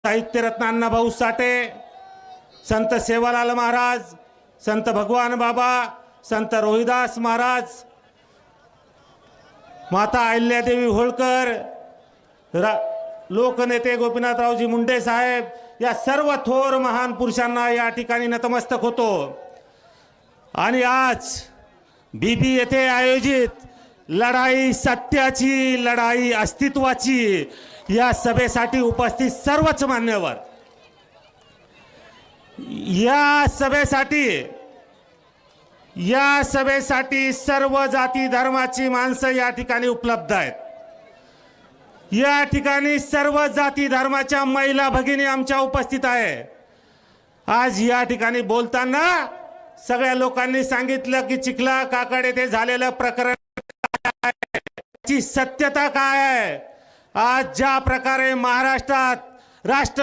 साहित्यरत्न अण्णाभाऊ साठे, संत सेवालाल महाराज, संत भगवान बाबा, संत रोहिदास महाराज, माता अहिल्यादेवी होळकर, लोकनेते गोपीनाथरावजी मुंडे साहेब, या सर्व थोर महान पुरुषांना या ठिकाणी नतमस्तक होतो। आणि आज बीबी येथे आयोजित लढाई सत्याची, लढाई अस्तित्वाची या सभेसाठी उपस्थित सर्वच मान्यवर, या सभेसाठी सर्व जाती धर्माची माणसं या ठिकाणी उपलब्ध आहेत। या ठिकाणी सर्व जाती धर्माच्या महिला भगिनी आमच्या उपस्थित आहे। आज या ठिकाणी बोलताना सगळ्या लोकांनी सांगितलं की चिखला काकड येथे झालेलं प्रकरण ची सत्यता काय आहे। आज ज्या प्रकारे महाराष्ट्रात राष्ट्र